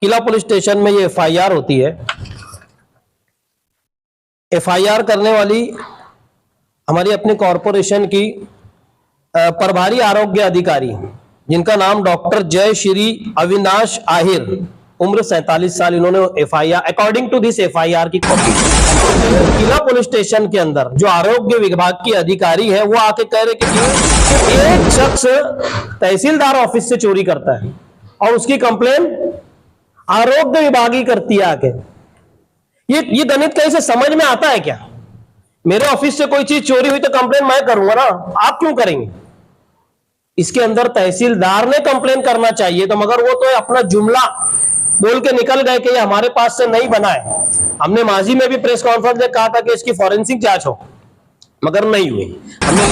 किला police station में ये FIR होती है। एफआईआर करने वाली हमारी अपनी कॉरपोरेशन की प्रभारी आरोग्य अधिकारी, जिनका नाम डॉक्टर जय श्री अविनाश आहिर, उम्र 47 साल। इन्होंने FIR, according to this FIR की कॉपी किला पुलिस स्टेशन के अंदर जो आरोग्य विभाग की अधिकारी है वो आके कह रहे कि एक शख्स तहसीलदार ऑफिस से चोरी करता है और उसकी कंप्लेन आरोग्य विभाग ही करती है आके। ये गणित कहीं से समझ में आता है क्या? मेरे ऑफिस से कोई चीज चोरी हुई तो कंप्लेन मैं करूंगा ना, आप क्यों करेंगे? इसके अंदर तहसीलदार ने कंप्लेन करना चाहिए, तो मगर वो तो अपना जुमला बोल के निकल गए कि ये हमारे पास से नहीं बना है। हमने माजी में भी प्रेस कॉन्फ्रेंस में कहा था कि इसकी फॉरेंसिक जांच हो, मगर नहीं हुई। हमने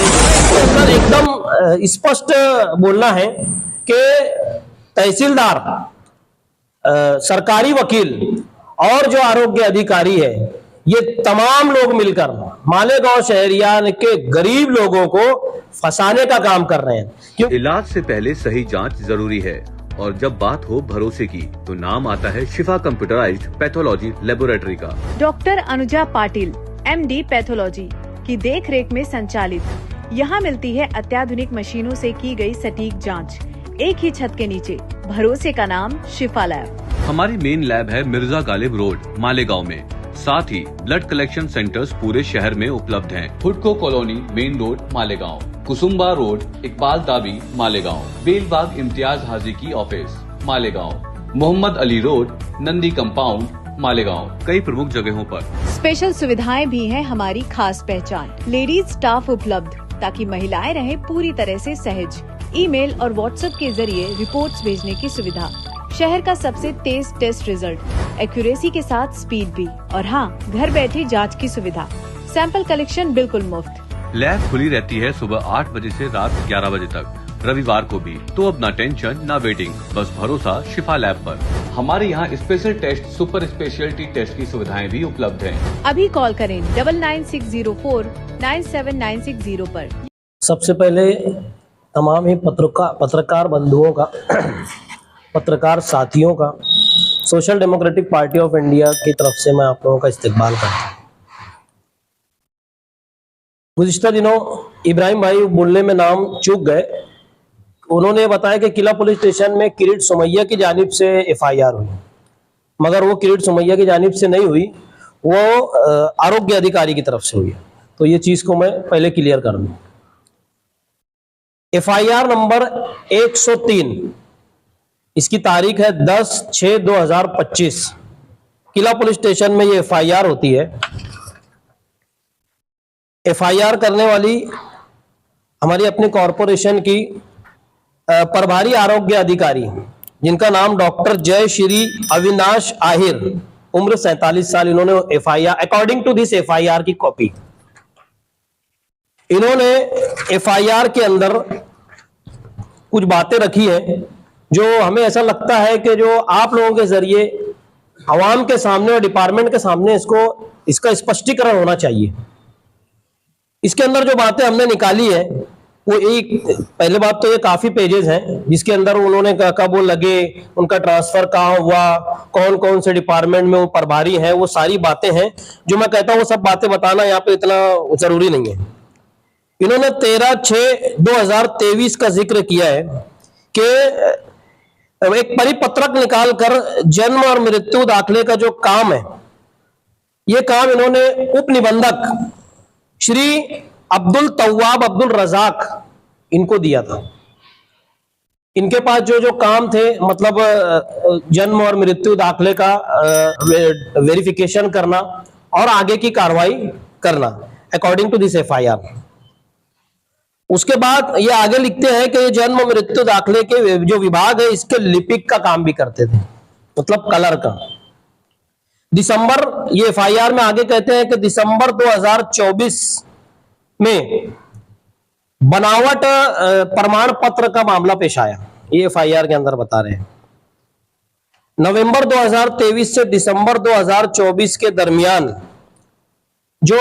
एकदम स्पष्ट बोलना है कि तहसीलदार, सरकारी वकील और जो आरोग्य अधिकारी है, ये तमाम लोग मिलकर मालेगांव शहरिया के गरीब लोगों को फंसाने का काम कर रहे हैं। क्यों? इलाज से पहले सही जांच जरूरी है, और जब बात हो भरोसे की तो नाम आता है शिफा कंप्यूटराइज्ड पैथोलॉजी लेबोरेटरी का। Doctor Anuja Patil, MD pathology की देखरेख में संचालित यहाँ मिलती है अत्याधुनिक मशीनों से की गई सटीक जांच। एक ही छत के नीचे भरोसे का नाम शिफा लैब। हमारी मेन लैब है मिर्जा गालिब रोड मालेगांव में। साथ ही ब्लड कलेक्शन सेंटर्स पूरे शहर में उपलब्ध हैं। हुडको colony main road Malegaon, Kusumba road Iqbal Dabi Malegaon, Belbagh Imtiyaz Haji की office Malegaon, Mohammad Ali road Nandi compound Malegaon, कई प्रमुख जगहों पर। स्पेशल सुविधाएं भी हैं हमारी खास पहचान। लेडीज स्टाफ उपलब्ध ताकि महिलाएं रहें पूरी तरह से सहज। ईमेल और व्हाट्सएप के जरिए रिपोर्ट्स भेजने की सुविधा। शहर का सबसे तेज टेस्ट रिजल्ट, एक्यूरेसी के साथ स्पीड भी, और हाँ, घर बैठे जांच की सुविधा। सैंपल कलेक्शन बिल्कुल मुफ्त। लैब खुली रहती है सुबह 8 बजे से रात 11 बजे तक, रविवार को भी। तो अब ना टेंशन ना वेटिंग, बस भरोसा शिफा लैब पर। हमारे यहाँ special test, super speciality test की सुविधाएं भी उपलब्ध हैं। अभी कॉल करें 9960497960 पर। सबसे पहले तमाम ही पत्रकार बंधुओं का, पत्रकार साथियों का social democratic party of India की तरफ से मैं आप लोगों का इस्तकबाल करता हूँ। गुज़िश्ता दिनों इब्राहिम भाई बोलने में नाम चूक गए। उन्होंने बताया कि किला पुलिस स्टेशन में किरीट सुमैया की जानिब से एफआईआर हुई, मगर वो किरीट सुमैया की जानिब से नहीं हुई, वो आरोग्य अधिकारी की तरफ से हुई। तो ये चीज को मैं पहले क्लियर कर दूं। एफआईआर नंबर 103, इसकी तारीख है 10/6/2025। किला पुलिस स्टेशन में ये एफआईआर होती है। एफआईआर करने वाली हमारी अपनी कॉरपोरेशन की प्रभारी आरोग्य अधिकारी, जिनका नाम डॉक्टर जय श्री अविनाश आहिर, उम्र 47 साल। इन्होंने FIR, according to this FIR की कॉपी, इन्होंने एफआईआर के अंदर कुछ बातें रखी है जो हमें ऐसा लगता है कि जो आप लोगों के जरिए आवाम के सामने और डिपार्टमेंट के सामने इसका स्पष्टीकरण होना चाहिए। इसके अंदर जो बातें हमने निकाली है वो एक, पहले बात तो ये काफी पेजेस हैं जिसके अंदर उन्होंने कब वो लगे, उनका ट्रांसफर कहाँ हुआ, कौन कौन से डिपार्टमेंट में वो प्रभारी हैं, वो सारी बातें हैं। जो मैं कहता हूँ वो सब बातें बताना यहाँ पे इतना जरूरी नहीं है। इन्होंने 13/6/2023 का जिक्र किया है कि एक परिपत्रक निकालकर जन्म और मृत्यु दाखिले का जो काम है, ये काम इन्होंने उप निबंधक श्री अब्दुल तव्वाब अब्दुल रजाक इनको दिया था। इनके पास जो काम थे, मतलब जन्म और मृत्यु दाखिले का वेरिफिकेशन करना और आगे की कार्रवाई करना, अकॉर्डिंग टू दिस एफआईआर। उसके बाद ये आगे लिखते हैं कि जन्म मृत्यु दाखिले के जो विभाग है इसके लिपिक का काम भी करते थे, मतलब कलर का। दिसंबर, ये एफआईआर में आगे कहते हैं कि दिसंबर 2024 में बनावट प्रमाण पत्र का मामला पेश आया, ये एफआईआर के अंदर बता रहे हैं। नवंबर 2023 से दिसंबर 2024 के दरमियान जो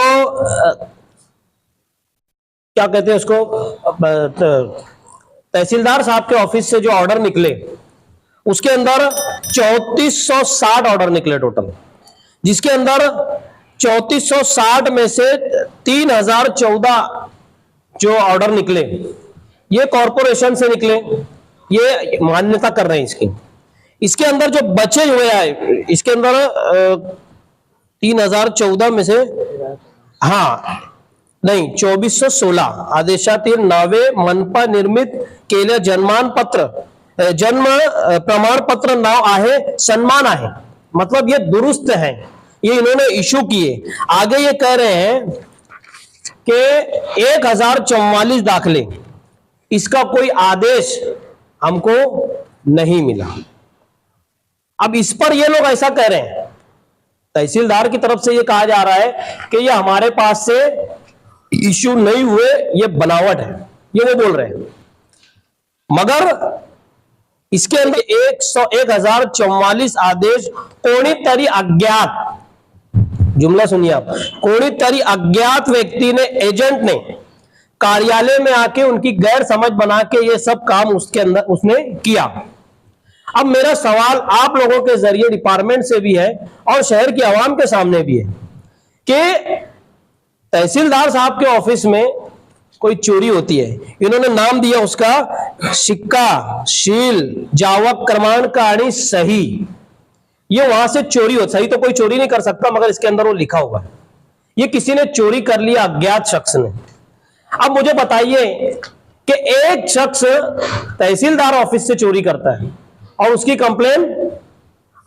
क्या कहते हैं उसको, तहसीलदार साहब के ऑफिस से जो ऑर्डर निकले, उसके अंदर 3460 ऑर्डर निकले टोटल, जिसके अंदर 3460 में से 3014 जो ऑर्डर निकले ये कॉरपोरेशन से निकले, ये मान्यता कर रहे हैं इसकी। इसके अंदर जो बचे हुए आए, इसके अंदर 3014 में से हाँ नहीं 2416 आदेशातील नावे मनपा निर्मित केले जन्म प्रमाण पत्र नाव आहे, सन्मान आहे, मतलब ये दुरुस्त है, ये इन्होंने इशू किए। आगे ये कह रहे हैं कि 1044 दाखले, इसका कोई आदेश हमको नहीं मिला। अब इस पर ये लोग ऐसा कह रहे हैं, तहसीलदार की तरफ से ये कहा जा रहा है कि ये हमारे पास से इश्यू नहीं हुए, ये बनावट है, ये वो बोल रहे हैं। मगर इसके अंदर 1044 आदेश कोणीतरी अज्ञात, जुमला सुनिए आप, कोणीतरी अज्ञात व्यक्ति ने, एजेंट ने कार्यालय में आके उनकी गैर समझ बना के ये सब काम उसके अंदर उसने किया। अब मेरा सवाल आप लोगों के जरिए डिपार्टमेंट से भी है और शहर की आवाम के सामने भी है कि तहसीलदार साहब के ऑफिस में कोई चोरी होती है, इन्होंने नाम दिया उसका सिक्का, शील, जावक क्रमांक आणि सही, ये वहां से चोरी हो, सही तो कोई चोरी नहीं कर सकता मगर इसके अंदर वो लिखा हुआ है, ये किसी ने चोरी कर लिया, अज्ञात शख्स ने। अब मुझे बताइए कि एक शख्स तहसीलदार ऑफिस से चोरी करता है और उसकी कंप्लेन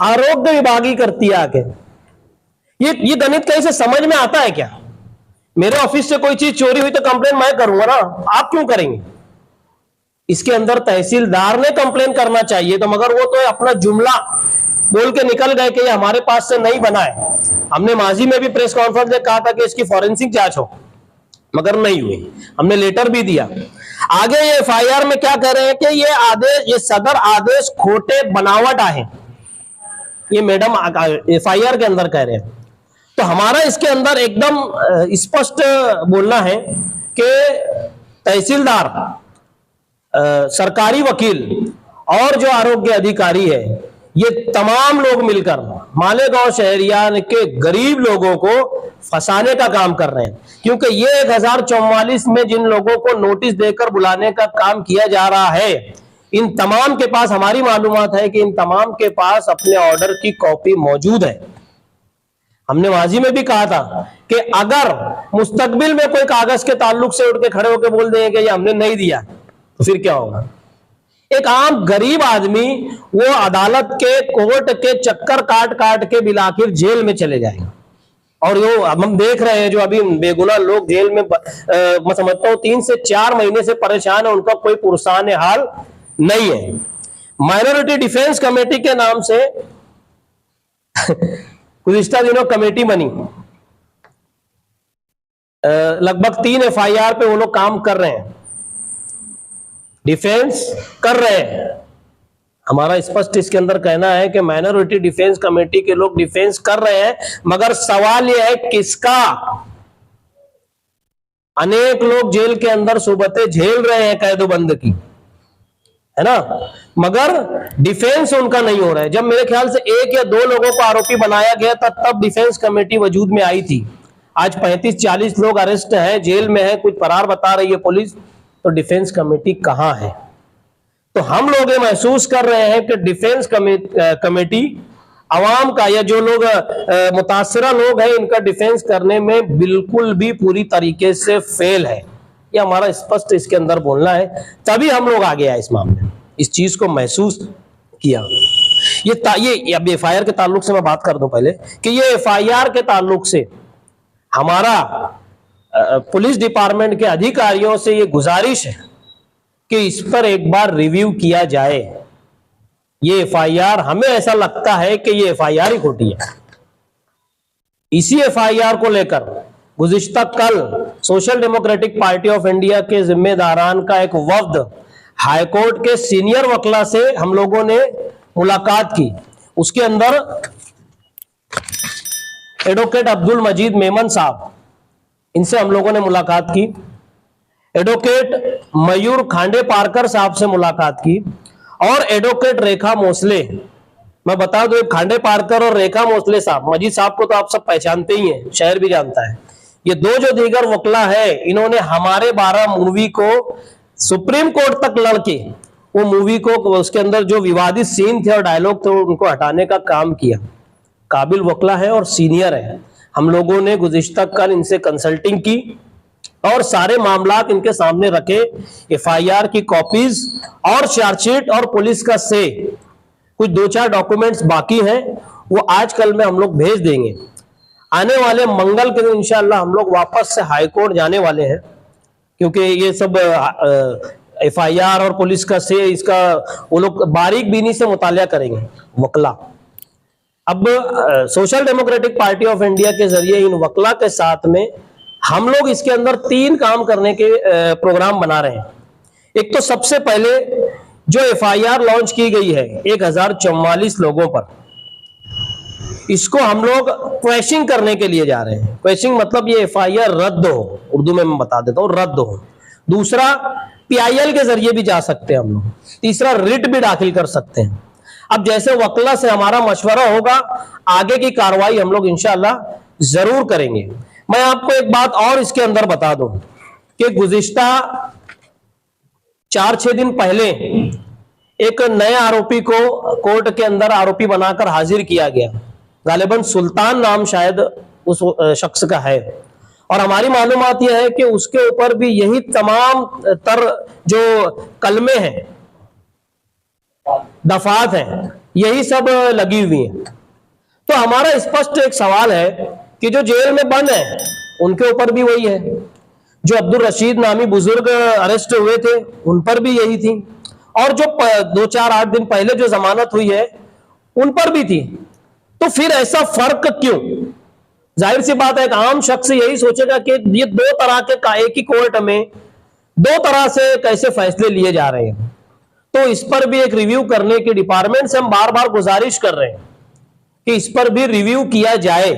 आरोग्य विभाग ही करती है आके, ये गणित कहीं से समझ में आता है क्या? मेरे ऑफिस से कोई चीज चोरी हुई तो कंप्लेन मैं करूंगा ना, आप क्यों करेंगे? इसके अंदर तहसीलदार ने कंप्लेन करना चाहिए, तो मगर वो तो अपना जुमला बोल के निकल गए कि ये हमारे पास से नहीं बना है। हमने माजी में भी प्रेस कॉन्फ्रेंस में कहा था कि इसकी फॉरेंसिक जांच हो, मगर नहीं हुई, हमने लेटर भी दिया। आगे ये एफआईआर में क्या कह रहे हैं कि ये आदेश, ये सदर आदेश खोटे बनावट आहे, ये मैडम एफआईआर के अंदर कह रहे हैं। तो हमारा इसके अंदर एकदम स्पष्ट बोलना है कि तहसीलदार, सरकारी वकील और जो आरोग्य अधिकारी है, ये तमाम लोग मिलकर मालेगांव शहरियान के गरीब लोगों को फंसाने का काम कर रहे हैं। क्योंकि ये 1044 में जिन लोगों को नोटिस देकर बुलाने का काम किया जा रहा है, इन तमाम के पास, हमारी मालूमात है कि इन तमाम के पास अपने ऑर्डर की कॉपी मौजूद है। हमने माजी में भी कहा था कि अगर मुस्तकबिल में कोई कागज के ताल्लुक से उठ के खड़े होकर बोल देंगे कि ये हमने नहीं दिया, तो फिर क्या होगा? एक आम गरीब आदमी वो अदालत के, कोर्ट के चक्कर काट काट के बिलाखिर जेल में चले जाएगा। और जो हम देख रहे हैं, जो अभी बेगुनाह लोग जेल में, मैं समझता हूं 3 से 4 महीने से परेशान है, उनका कोई पुरसान हाल नहीं है। माइनॉरिटी डिफेंस कमेटी के नाम से गुज़िश्ता दिनों कमेटी बनी, लगभग 3 एफआईआर पे वो लोग काम कर रहे हैं, डिफेंस कर रहे हैं। हमारा स्पष्ट इसके अंदर कहना है कि माइनॉरिटी डिफेंस कमेटी के लोग डिफेंस कर रहे हैं, मगर सवाल यह है किसका? अनेक लोग जेल के अंदर सुबतें झेल रहे हैं कैदोबंद की, है ना, मगर डिफेंस उनका नहीं हो रहा है। जब मेरे ख्याल से 1 या 2 लोगों को आरोपी बनाया गया था, तब डिफेंस कमेटी वजूद में आई थी। आज 35-40 लोग अरेस्ट हैं, जेल में है, कुछ फरार बता रही है पुलिस, तो डिफेंस कमेटी कहां है? तो हम लोग ये महसूस कर रहे हैं कि डिफेंस कमेटी अवाम का, या जो लोग मुतासरा लोग हैं, इनका डिफेंस करने में बिल्कुल भी पूरी तरीके से फेल है। ये हमारा स्पष्ट इसके अंदर बोलना है, तभी हम लोग आगे आए इस मामले में, इस चीज को महसूस किया। ये अब एफआईआर के ताल्लुक से मैं बात कर दूं पहले कि ये एफआईआर के ताल्लुक से हमारा पुलिस डिपार्टमेंट के अधिकारियों से ये गुजारिश है कि इस पर एक बार रिव्यू किया जाए। ये एफआईआर, हमें ऐसा लगता है कि ये एफआईआर ही खोटी है। इसी एफआईआर को लेकर गुज़िश्ता कल social democratic party of India के जिम्मेदारान का एक वफ्द हाईकोर्ट के सीनियर वकील से हम लोगों ने मुलाकात की। उसके अंदर एडवोकेट अब्दुल मजीद मेमन साहब, इनसे हम लोगों ने मुलाकात की। एडवोकेट मयूर खांडे पारकर साहब से मुलाकात की और एडवोकेट रेखा मोसले। मैं बता दूं, खांडे पारकर और रेखा मोसले साहब, मजीद साहब को तो आप सब पहचानते ही हैं, शहर भी जानता है। ये दो जो दीगर वकला है, इन्होंने हमारे 12 मूवी को सुप्रीम कोर्ट तक लड़के वो मूवी को, उसके अंदर जो विवादित सीन थे और डायलॉग थे उनको हटाने का काम किया। काबिल वकला है और सीनियर है। हम लोगों ने गुज़िश्ता कल इनसे कंसल्टिंग की और सारे मामलात इनके सामने रखे, एफआईआर की कॉपीज और चार्जशीट और पुलिस का से कुछ 2-4 डॉक्यूमेंट्स बाकी हैं, वो आज कल में हम लोग भेज देंगे। आने वाले मंगल के दिन इंशाअल्लाह हम लोग वापस से हाई कोर्ट जाने वाले हैं, क्योंकि ये सब एफआईआर और पुलिस का से इसका वो लोग बारीक बीनी से मुतालिया करेंगे वकला। अब social democratic party of India के जरिए इन वकला के साथ में हम लोग इसके अंदर 3 काम करने के प्रोग्राम बना रहे हैं। एक तो सबसे पहले जो एफआईआर लॉन्च की गई है 1044 लोगों पर, इसको हम लोग क्वैशिंग करने के लिए जा रहे हैं। क्वैशिंग मतलब ये एफआईआर रद्द हो, उर्दू में मैं बता देता हूं, रद्द हो। दूसरा, पीआईएल के जरिए भी जा सकते हैं हम लोग। तीसरा, रिट भी दाखिल कर सकते हैं। अब जैसे वकला से हमारा मशवरा होगा, आगे की कार्रवाई हम लोग इंशाअल्लाह जरूर करेंगे। मैं आपको एक बात और इसके अंदर बता दूं कि गुज़िश्ता 4-6 दिन पहले एक नए आरोपी को कोर्ट के अंदर आरोपी बनाकर हाजिर किया गया। गालिबन सुल्तान नाम शायद उस शख्स का है, और हमारी मालूमात यह है कि उसके ऊपर भी यही तमाम तर जो कलमे हैं, दफात हैं, यही सब लगी हुई हैं। तो हमारा स्पष्ट एक सवाल है कि जो जेल में बंद है उनके ऊपर भी वही है, जो अब्दुल रशीद नामी बुजुर्ग अरेस्ट हुए थे उन पर भी यही थी, और जो 2-4-8 दिन पहले जो जमानत हुई है उन पर भी थी। तो फिर ऐसा फर्क क्यों? जाहिर सी बात है, एक आम शख्स यही सोचेगा कि ये 2 तरह के एक ही कोर्ट में 2 तरह से कैसे फैसले लिए जा रहे हैं। तो इस पर भी एक रिव्यू करने की डिपार्टमेंट से हम बार बार गुजारिश कर रहे हैं कि इस पर भी रिव्यू किया जाए।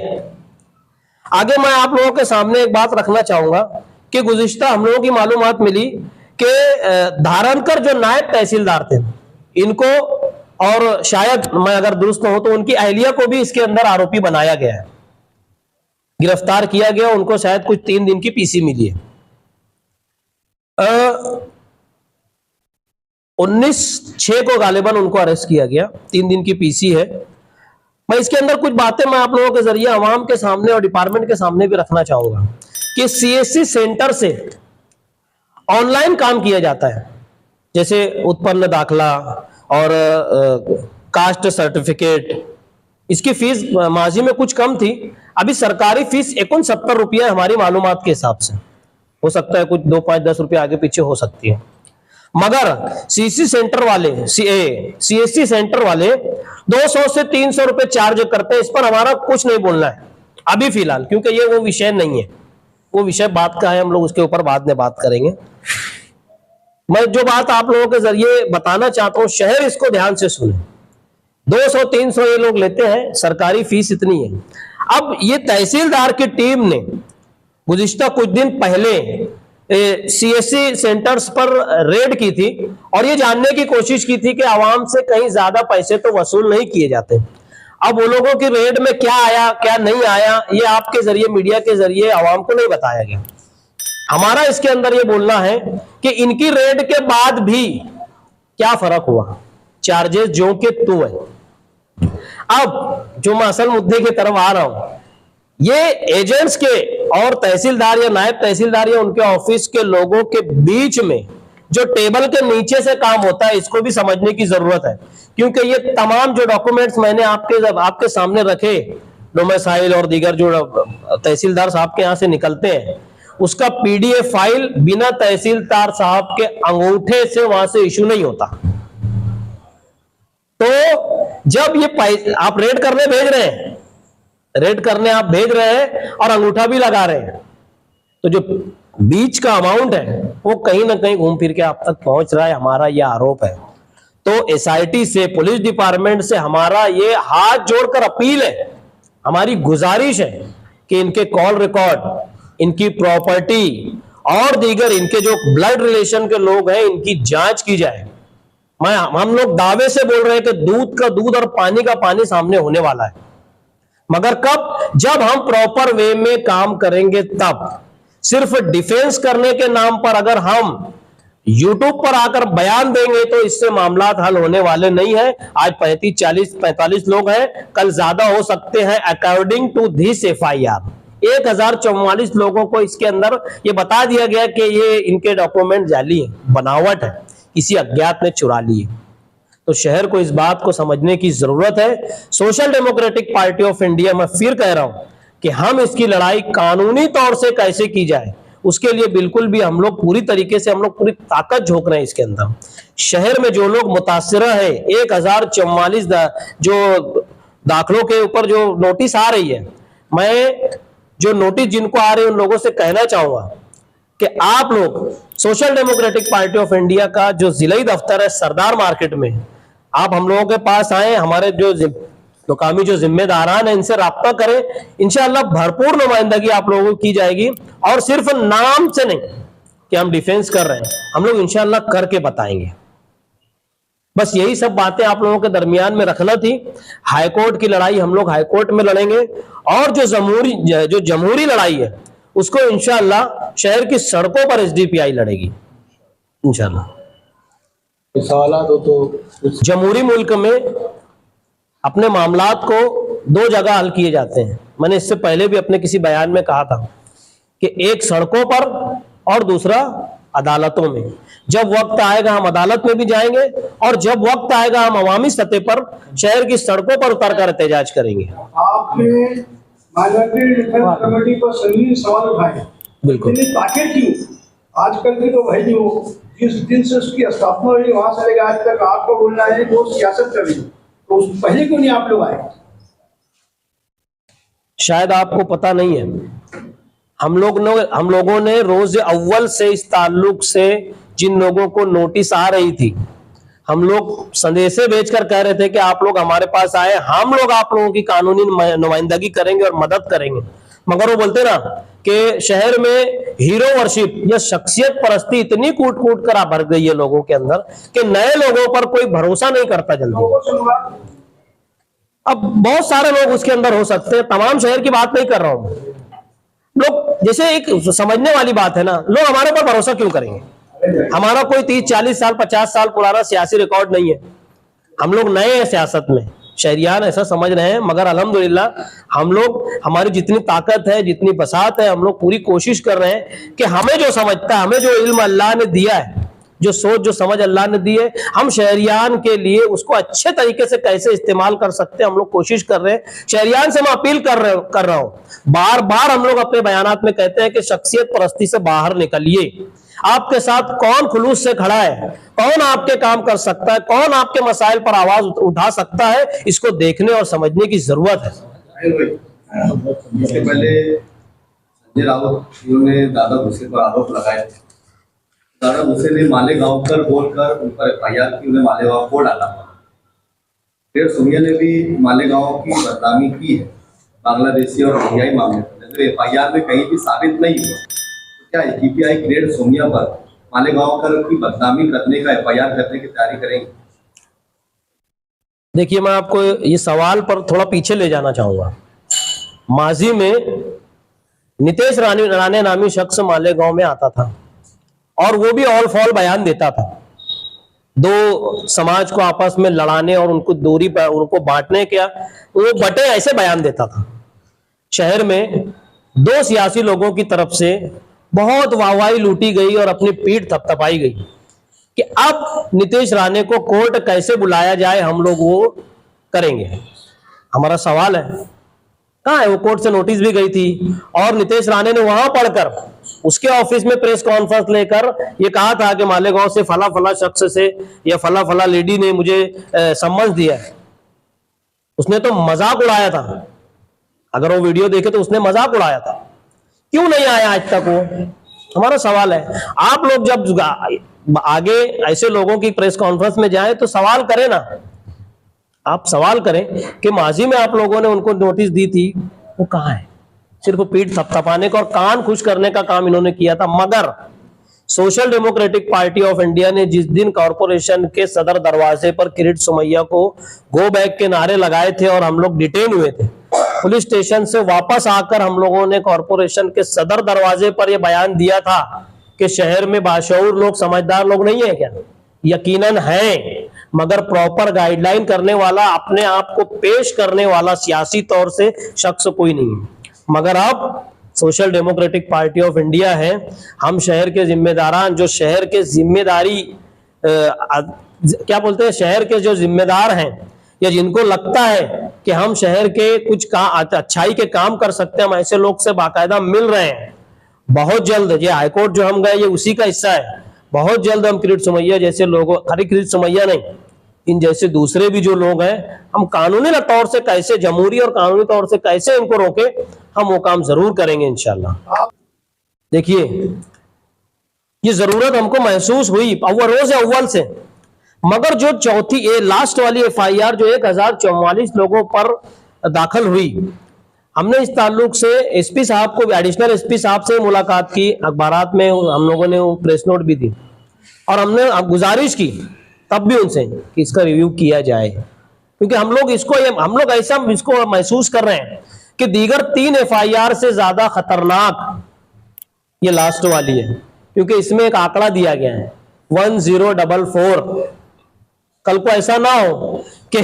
आगे मैं आप लोगों के सामने एक बात रखना चाहूंगा कि गुज़िश्ता हम लोगों की मालूमात मिली कि धारणकर जो नायब तहसीलदार थे, इनको और शायद मैं अगर दुरुस्त हो तो उनकी अहलिया को भी इसके अंदर आरोपी बनाया गया है, गिरफ्तार किया गया। उनको शायद कुछ 3 दिन की पीसी मिली है। 19/6 को गालिबन उनको अरेस्ट किया गया, 3 दिन की पीसी है। मैं इसके अंदर कुछ बातें मैं आप लोगों के जरिए आवाम के सामने और डिपार्टमेंट के सामने भी रखना चाहूंगा कि सीएससी सेंटर से ऑनलाइन काम किया जाता है, जैसे उत्पन्न दाखला और कास्ट सर्टिफिकेट। इसकी फीस माजी में कुछ कम थी, अभी सरकारी फीस 69 रुपया है हमारी मालूमात के हिसाब से। हो सकता है कुछ 2, 5, 10 रुपया आगे पीछे हो सकती है, मगर सीएससी सेंटर वाले 200 से 300 रुपए चार्ज करते हैं। इस पर हमारा कुछ नहीं बोलना है अभी फिलहाल, क्योंकि ये वो विषय नहीं है, वो विषय बात का है, हम लोग उसके ऊपर बाद में बात करेंगे। मैं जो बात आप लोगों के जरिए बताना चाहता हूं, शहर इसको ध्यान से सुने। 200-300 ये लोग लेते हैं, सरकारी फीस इतनी है। अब ये तहसीलदार की टीम ने गुज़िश्ता कुछ दिन पहले सीएससी सेंटर्स पर रेड की थी और ये जानने की कोशिश की थी कि आवाम से कहीं ज्यादा पैसे तो वसूल नहीं किए जाते। अब वो लोगों की रेड में क्या आया क्या नहीं आया, ये आपके जरिए, मीडिया के जरिए आवाम को नहीं बताया गया। हमारा इसके अंदर ये बोलना है कि इनकी रेड के बाद भी क्या फर्क हुआ, चार्जेस जो के तो है। अब जो मैं असल मुद्दे की तरफ आ रहा हूं, ये एजेंट्स के और तहसीलदार या नायब तहसीलदार या उनके ऑफिस के लोगों के बीच में जो टेबल के नीचे से काम होता है, इसको भी समझने की जरूरत है। क्योंकि ये तमाम जो डॉक्यूमेंट्स मैंने आपके सामने रखे, डोमिसाइल और दीगर जो तहसीलदार साहब के यहां से निकलते हैं, उसका पीडीएफ फाइल बिना तहसीलदार साहब के अंगूठे से वहां से इशू नहीं होता। तो जब ये आप रेड करने भेज रहे हैं, रेड करने आप भेज रहे हैं और अंगूठा भी लगा रहे हैं, तो जो बीच का अमाउंट है वो कहीं ना कहीं घूम फिर के आप तक पहुंच रहा है, हमारा ये आरोप है। तो एसआईटी से, पुलिस डिपार्टमेंट से हमारा ये हाथ जोड़कर अपील है, हमारी गुजारिश है कि इनके कॉल रिकॉर्ड, इनकी प्रॉपर्टी और दीगर इनके जो ब्लड रिलेशन के लोग हैं, इनकी जांच की जाए हम लोग दावे से बोल रहे हैं कि दूध का दूध और पानी का पानी सामने होने वाला है, मगर कब? जब हम प्रॉपर वे में काम करेंगे तब। सिर्फ डिफेंस करने के नाम पर अगर हम यूट्यूब पर आकर बयान देंगे तो इससे मामला हल होने वाले नहीं है। आज 35, 40, 45 लोग हैं, कल ज्यादा हो सकते हैं। अकॉर्डिंग टू दिस FIR 1044 लोगों को इसके अंदर ये बता दिया गया कि ये इनके डॉक्यूमेंट जाली है, बनावट है, किसी अज्ञात ने चुरा ली है। तो शहर को इस बात को समझने की जरूरत है। Social democratic party of India, मैं फिर कह रहा हूं कि हम इसकी लड़ाई कानूनी तौर से कैसे की जाए, उसके लिए बिल्कुल भी हम लोग पूरी तरीके से, हम लोग पूरी ताकत झोंक रहे हैं इसके अंदर। शहर में जो लोग मुतासिरा है, 1044 जो दाखिलों के ऊपर जो नोटिस आ रही है, मैं जो नोटिस जिनको आ रहे हैं उन लोगों से कहना चाहूंगा कि आप लोग social democratic party of India का जो जिलाई दफ्तर है सरदार मार्केट में, आप हम लोगों के पास आए, हमारे जो मुकामी जो जिम्मेदारान है इनसे राब्ता करें। इंशाअल्लाह भरपूर नुमाइंदगी आप लोगों की जाएगी, और सिर्फ नाम से नहीं कि हम डिफेंस कर रहे हैं, हम लोग इंशाअल्लाह करके बताएंगे। बस यही सब बातें आप लोगों के दरमियान में रखना थी। हाईकोर्ट की लड़ाई हम लोग हाईकोर्ट में लड़ेंगे, और जो जमहूरी लड़ाई है उसको इंशाअल्लाह शहर की सड़कों पर SDPI लड़ेगी इंशाअल्लाह। सवाल तो जमहूरी मुल्क में अपने मामलात को 2 जगह हल किए जाते हैं। मैंने इससे पहले भी अपने किसी बयान में कहा था कि एक सड़कों पर और दूसरा अदालतों में। जब वक्त आएगा हम अदालत में भी जाएंगे, और जब वक्त आएगा हम अवामी सतह पर शहर की सड़कों पर उतरकर एहतजाज करेंगे। आपने माइनॉरिटी डिफेंस कमेटी पर संगीन सवाल उठाए, बिल्कुल ताकि क्यों आजकल की तो वही नहीं, जिस दिन से उसकी स्थापना हुई वहां से लेकर आज तक आपको बोलना है कि वो सियासत कर रही, तो पहले क्यों नहीं आप लोग आए? शायद आपको पता नहीं है, हम लोगों ने रोज अव्वल से इस ताल्लुक से जिन लोगों को नोटिस आ रही थी, हम लोग संदेशे भेजकर कह रहे थे कि आप लोग हमारे पास आए, हम लोग आप लोगों की कानूनी नुमाइंदगी करेंगे और मदद करेंगे। मगर वो बोलते ना कि शहर में हीरो वर्शिप या शख्सियत परस्ती इतनी कूट कूट कर भर गई है लोगों के अंदर कि नए लोगों पर कोई भरोसा नहीं करता जल्दी। अब बहुत सारे लोग उसके अंदर हो सकते हैं, तमाम शहर की बात नहीं कर रहा हूं। लोग जैसे एक समझने वाली बात है ना, लोग हमारे पर भरोसा क्यों करेंगे? हमारा कोई 30, 40 साल 50 साल पुराना सियासी रिकॉर्ड नहीं है, हम लोग नए हैं सियासत में, शहरियान ऐसा समझ रहे हैं। मगर अल्हम्दुलिल्लाह हम लोग, हमारी जितनी ताकत है, जितनी बसात है, हम लोग पूरी कोशिश कर रहे हैं कि हमें जो समझता है, हमें जो इल्म अल्लाह ने दिया है, जो सोच जो समझ अल्लाह ने दी है, हम शहरियान के लिए उसको अच्छे तरीके से कैसे इस्तेमाल कर सकते हैं, हम लोग कोशिश कर रहे हैं। शहरियान से मैं अपील कर रहा हूं, बार बार हम लोग अपने बयानात में कहते हैं कि शख्सियत परस्ती से बाहर निकलिए। आपके साथ कौन खुलूस से खड़ा है, कौन आपके काम कर सकता है, कौन आपके मसाइल पर आवाज उठा सकता है, इसको देखने और समझने की जरूरत है। इससे पहले संजय राउत ने दादा भूसे पर आरोप लगाए। दादा भूसे ने मालेगांव पर बोलकर उन पर FIR की, उन्हें मालेगांव को डाला। फिर सोनिया ने भी मालेगांव की बदनामी की है बांग्लादेशी और इंडियाई मामले में, तो FIR में कहीं भी साबित नहीं हुआ। क्या SDPI ग्रेड सोनिया पर मालेगांव पर की बदनामी करने का FIR करने की तैयारी करेंगे? देखिए, मैं आपको ये सवाल पर थोड़ा पीछे ले जाना चाहूंगा। माजी में नितेश राणे नामी शख्स मालेगांव में आता था और वो भी ऑल फॉल बयान देता था, 2 समाज को आपस में लड़ाने और उनको उनको बांटने का, वो बटे ऐसे बयान देता था। शहर में 2 सियासी लोगों की तरफ से बहुत वाहवाही लूटी गई और अपनी पीठ थपथपाई गई कि अब नितेश राणे को कोर्ट कैसे बुलाया जाए, हम लोग वो करेंगे। हमारा सवाल है, कहाँ है वो? कोर्ट से नोटिस भी गई थी और नितेश राणे ने वहां पढ़कर उसके ऑफिस में प्रेस कॉन्फ्रेंस लेकर ये कहा था कि मालेगांव से फला फला शख्स से या फला फला लेडी ने मुझे सम्मन दिया है। उसने तो मजाक उड़ाया था, अगर वो वीडियो देखे तो उसने मजाक उड़ाया था। क्यों नहीं आया आज तक वो? हमारा सवाल है। आप लोग जब आगे ऐसे लोगों की प्रेस कॉन्फ्रेंस में जाएं तो सवाल करें ना, आप सवाल करें कि माजी में आप लोगों ने उनको नोटिस दी थी, वो कहाँ है? सिर्फ पीठ थपथपाने का और कान खुश करने का काम इन्होंने किया था। मगर social democratic party of India ने जिस दिन कॉरपोरेशन के सदर दरवाजे पर किरीट सोमैया को गो बैक के नारे लगाए थे और हम लोग डिटेन हुए थे, पुलिस स्टेशन से वापस आकर हम लोगों ने कॉरपोरेशन के सदर दरवाजे पर यह बयान दिया था कि शहर में बाशऊर लोग, समझदार लोग नहीं है क्या? यकीनन है, मगर प्रॉपर गाइडलाइन करने वाला, अपने आप को पेश करने वाला सियासी तौर से शख्स कोई नहीं है। मगर अब social democratic party of India है, हम शहर के जिम्मेदारान, जो शहर के जिम्मेदारी क्या बोलते हैं, शहर के जो जिम्मेदार हैं या जिनको लगता है कि हम शहर के कुछ अच्छाई के काम कर सकते हैं, हम ऐसे लोग से बाकायदा मिल रहे हैं। बहुत जल्द ये हाईकोर्ट जो हम गए ये उसी का हिस्सा है। बहुत जल्द हम किरीट सोमैया जैसे लोगों, खाली किरीट सोमैया नहीं, इन जैसे दूसरे भी जो लोग हैं, हम कानूनी तौर से कैसे, जमहूरी और कानूनी तौर से कैसे इनको रोके, हम वो काम जरूर करेंगे इंशाल्लाह। देखिए, ये जरूरत हमको महसूस हुई रोज अव्वल से, मगर जो चौथी ये लास्ट वाली एफआईआर जो 1044 लोगों पर दाखिल हुई, हमने इस ताल्लुक से एसपी साहब को, एडिशनल एसपी साहब से मुलाकात की, अखबारात में हम लोगों ने प्रेस नोट भी दी और हमने गुजारिश की तब भी उनसे कि इसका रिव्यू किया जाए, क्योंकि हम लोग ऐसा इसको महसूस कर रहे हैं कि दीगर 3 एफआईआर से ज्यादा खतरनाक ये लास्ट वाली है, क्योंकि इसमें एक आंकड़ा दिया गया है 1044। कल को ऐसा ना हो कि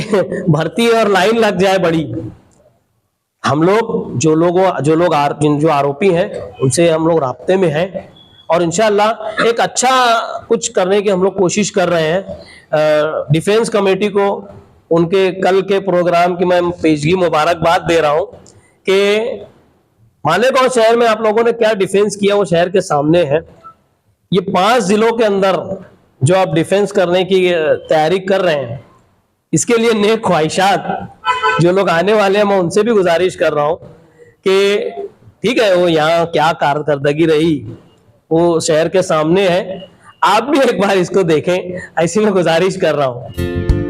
भर्ती और लाइन लग जाए बड़ी। हम लोग जो आरोपी हैं उनसे हम लोग राब्ते में हैं और इंशाल्लाह एक अच्छा कुछ करने की हम लोग कोशिश कर रहे हैं। डिफेंस कमेटी को उनके कल के प्रोग्राम की मैं पेशगी मुबारकबाद दे रहा हूं कि मालेगांव शहर में आप लोगों ने क्या डिफेंस किया वो शहर के सामने है। ये 5 जिलों के अंदर जो आप डिफेंस करने की तैयारी कर रहे हैं, इसके लिए नेक ख्वाहिशात जो लोग आने वाले हैं, मैं उनसे भी गुजारिश कर रहा हूं कि ठीक है, वो यहाँ क्या कारकर्दगी रही वो शहर के सामने है, आप भी एक बार इसको देखें, ऐसी मैं गुजारिश कर रहा हूं।